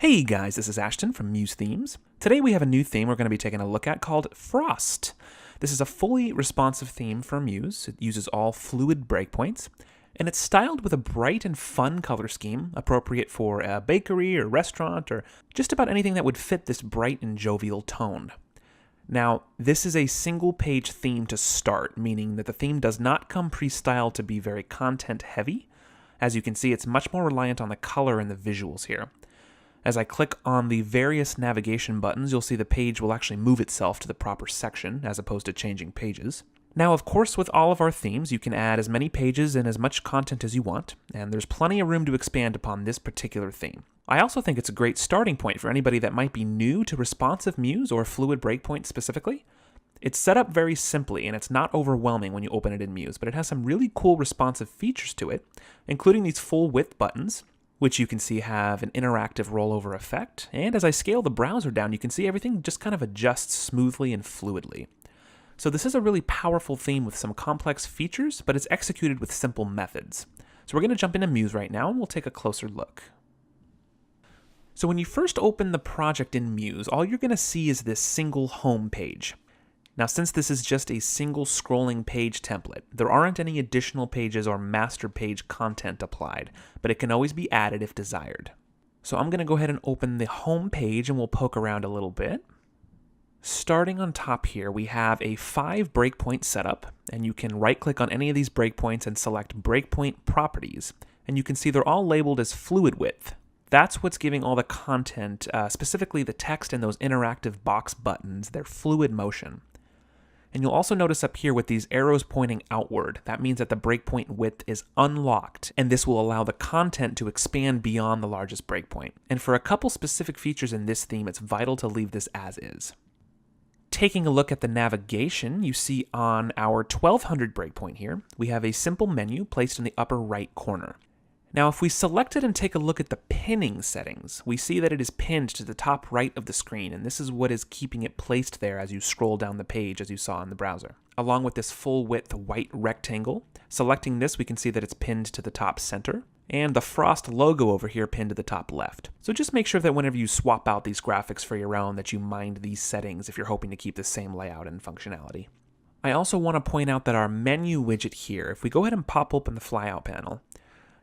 Hey guys, this is Ashton from Muse Themes. Today we have a new theme we're going to be taking a look at called Frost. This is a fully responsive theme for Muse. It uses all fluid breakpoints, and it's styled with a bright and fun color scheme, appropriate for a bakery or restaurant or just about anything that would fit this bright and jovial tone. Now, this is a single page theme to start, meaning that the theme does not come pre-styled to be very content heavy. As you can see, it's much more reliant on the color and the visuals here. As I click on the various navigation buttons, you'll see the page will actually move itself to the proper section, as opposed to changing pages. Now, of course, with all of our themes, you can add as many pages and as much content as you want, and there's plenty of room to expand upon this particular theme. I also think it's a great starting point for anybody that might be new to responsive Muse or fluid breakpoint specifically. It's set up very simply, and it's not overwhelming when you open it in Muse, but it has some really cool responsive features to it, including these full width buttons, which you can see have an interactive rollover effect, and as I scale the browser down, you can see everything just kind of adjusts smoothly and fluidly. So this is a really powerful theme with some complex features, but it's executed with simple methods. So we're going to jump into Muse right now, and we'll take a closer look. So when you first open the project in Muse, all you're going to see is this single home page. Now, since this is just a single scrolling page template, there aren't any additional pages or master page content applied, but it can always be added if desired. So I'm going to go ahead and open the home page and we'll poke around a little bit. Starting on top here, we have a 5 breakpoint setup, and you can right-click on any of these breakpoints and select breakpoint properties, and you can see they're all labeled as fluid width. That's what's giving all the content, specifically the text and those interactive box buttons, their fluid motion. And you'll also notice up here with these arrows pointing outward, that means that the breakpoint width is unlocked, and this will allow the content to expand beyond the largest breakpoint. And for a couple specific features in this theme, it's vital to leave this as is. Taking a look at the navigation, you see on our 1200 breakpoint here, we have a simple menu placed in the upper right corner. Now, if we select it and take a look at the pinning settings, we see that it is pinned to the top right of the screen, and this is what is keeping it placed there as you scroll down the page, as you saw in the browser. Along with this full-width white rectangle, selecting this, we can see that it's pinned to the top center, and the Frost logo over here pinned to the top left. So just make sure that whenever you swap out these graphics for your own, that you mind these settings if you're hoping to keep the same layout and functionality. I also want to point out that our menu widget here, if we go ahead and pop open the flyout panel,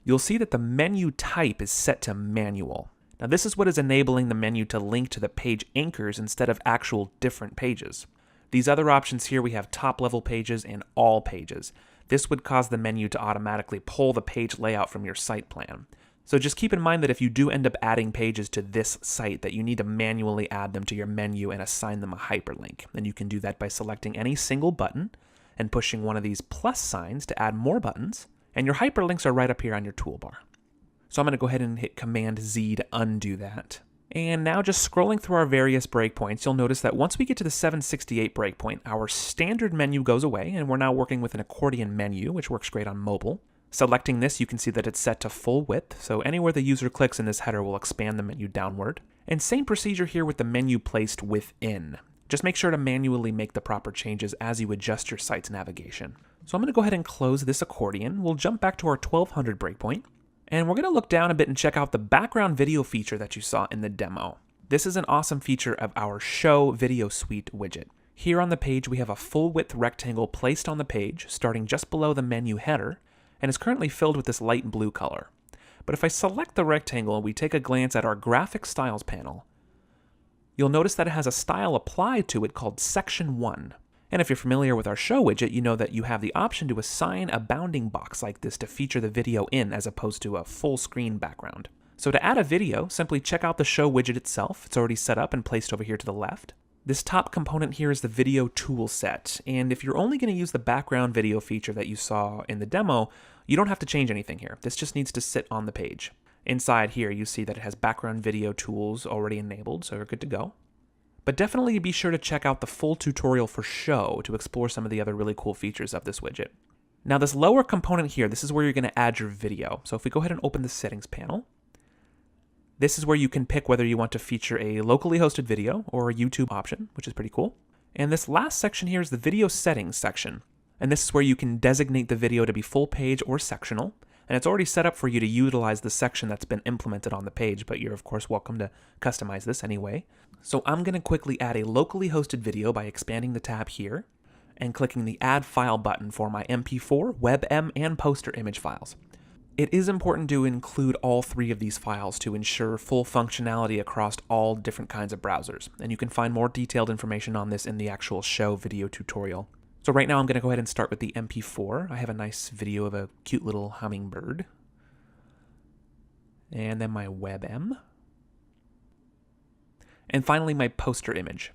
you'll see that the menu type is set to manual. Now this is what is enabling the menu to link to the page anchors instead of actual different pages. These other options here, we have top level pages and all pages. This would cause the menu to automatically pull the page layout from your site plan. So just keep in mind that if you do end up adding pages to this site, that you need to manually add them to your menu and assign them a hyperlink. And you can do that by selecting any single button and pushing one of these plus signs to add more buttons. And your hyperlinks are right up here on your toolbar. So I'm going to go ahead and hit Command Z to undo that. And now just scrolling through our various breakpoints, you'll notice that once we get to the 768 breakpoint, our standard menu goes away, and we're now working with an accordion menu, which works great on mobile. Selecting this, you can see that it's set to full width, so anywhere the user clicks in this header will expand the menu downward. And same procedure here with the menu placed within. Just make sure to manually make the proper changes as you adjust your site's navigation. So I'm going to go ahead and close this accordion. We'll jump back to our 1200 breakpoint, and we're going to look down a bit and check out the background video feature that you saw in the demo. This is an awesome feature of our Show Video Suite widget. Here on the page, we have a full width rectangle placed on the page, starting just below the menu header, and is currently filled with this light blue color. But if I select the rectangle and we take a glance at our graphic styles panel, you'll notice that it has a style applied to it called Section 1. And if you're familiar with our show widget, you know that you have the option to assign a bounding box like this to feature the video in as opposed to a full screen background. So to add a video, simply check out the show widget itself. It's already set up and placed over here to the left. This top component here is the video tool set, and if you're only going to use the background video feature that you saw in the demo, you don't have to change anything here. This just needs to sit on the page. Inside here, you see that it has background video tools already enabled, so you're good to go. But definitely be sure to check out the full tutorial for Show to explore some of the other really cool features of this widget. Now this lower component here, this is where you're going to add your video. So if we go ahead and open the settings panel, this is where you can pick whether you want to feature a locally hosted video or a YouTube option, which is pretty cool. And this last section here is the video settings section. And this is where you can designate the video to be full page or sectional. And it's already set up for you to utilize the section that's been implemented on the page, but you're of course welcome to customize this anyway. So I'm going to quickly add a locally hosted video by expanding the tab here and clicking the Add File button for my MP4, WebM, and poster image files. It is important to include all three of these files to ensure full functionality across all different kinds of browsers, and you can find more detailed information on this in the actual show video tutorial. So right now I'm going to go ahead and start with the MP4. I have a nice video of a cute little hummingbird. And then my WebM. And finally my poster image.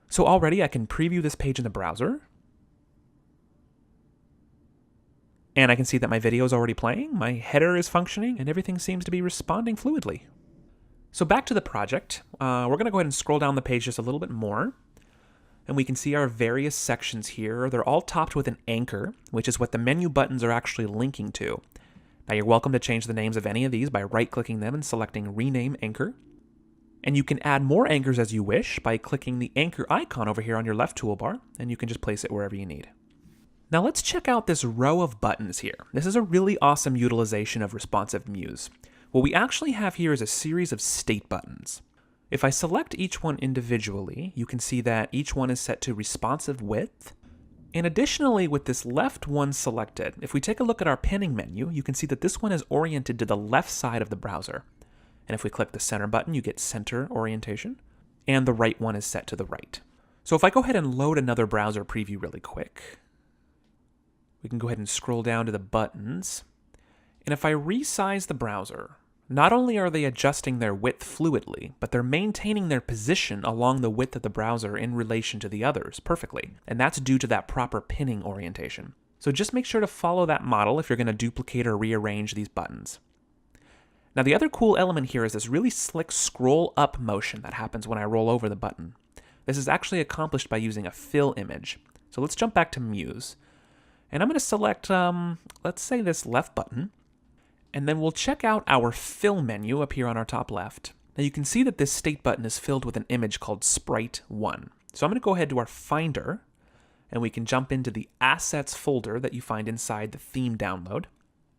So already I can preview this page in the browser. And I can see that my video is already playing, my header is functioning, and everything seems to be responding fluidly. So back to the project, we're going to go ahead and scroll down the page just a little bit more. And we can see our various sections here. They're all topped with an anchor, which is what the menu buttons are actually linking to. Now you're welcome to change the names of any of these by right-clicking them and selecting Rename Anchor. And you can add more anchors as you wish by clicking the anchor icon over here on your left toolbar, and you can just place it wherever you need. Now let's check out this row of buttons here. This is a really awesome utilization of responsive Muse. What we actually have here is a series of state buttons. If I select each one individually, you can see that each one is set to responsive width. And additionally, with this left one selected, if we take a look at our pinning menu, you can see that this one is oriented to the left side of the browser. And if we click the center button, you get center orientation, and the right one is set to the right. So if I go ahead and load another browser preview really quick, we can go ahead and scroll down to the buttons. And if I resize the browser, not only are they adjusting their width fluidly, but they're maintaining their position along the width of the browser in relation to the others perfectly. And that's due to that proper pinning orientation. So just make sure to follow that model if you're going to duplicate or rearrange these buttons. Now the other cool element here is this really slick scroll up motion that happens when I roll over the button. This is actually accomplished by using a fill image. So let's jump back to Muse. And I'm going to select, let's say this left button. And then we'll check out our fill menu up here on our top left. Now you can see that this state button is filled with an image called Sprite 1. So I'm going to go ahead to our Finder, and we can jump into the Assets folder that you find inside the theme download.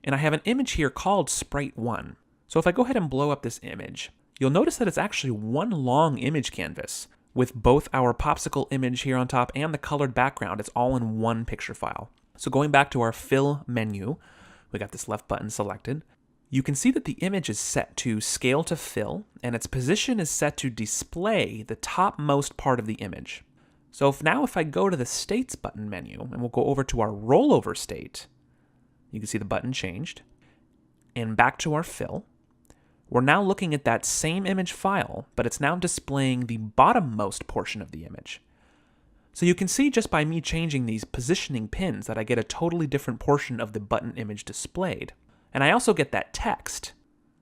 And I have an image here called Sprite 1. So if I go ahead and blow up this image, you'll notice that it's actually one long image canvas with both our popsicle image here on top and the colored background. It's all in one picture file. So going back to our fill menu, we got this left button selected. You can see that the image is set to scale to fill, and its position is set to display the topmost part of the image. So if I go to the States button menu, and we'll go over to our rollover state, you can see the button changed, and back to our fill, we're now looking at that same image file, but it's now displaying the bottommost portion of the image. So you can see just by me changing these positioning pins that I get a totally different portion of the button image displayed. And I also get that text.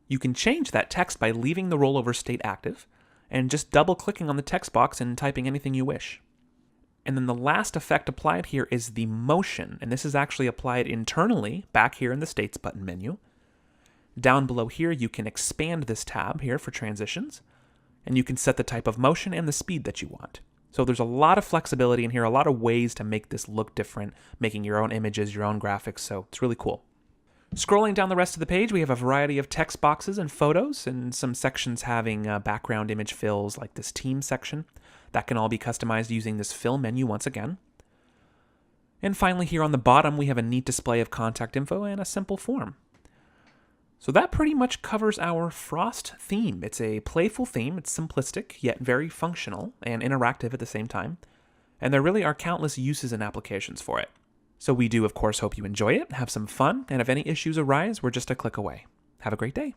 You can change that text by leaving the rollover state active and just double clicking on the text box and typing anything you wish. And then the last effect applied here is the motion, and this is actually applied internally back here in the States button menu. Down below here you can expand this tab here for transitions, and you can set the type of motion and the speed that you want. So there's a lot of flexibility in here, a lot of ways to make this look different, making your own images, your own graphics, so it's really cool. Scrolling down the rest of the page, we have a variety of text boxes and photos, and some sections having background image fills, like this team section. That can all be customized using this fill menu once again. And finally here on the bottom, we have a neat display of contact info and a simple form. So that pretty much covers our Frost theme. It's a playful theme, it's simplistic, yet very functional and interactive at the same time. And there really are countless uses and applications for it. So we do, of course, hope you enjoy it, have some fun, and if any issues arise, we're just a click away. Have a great day.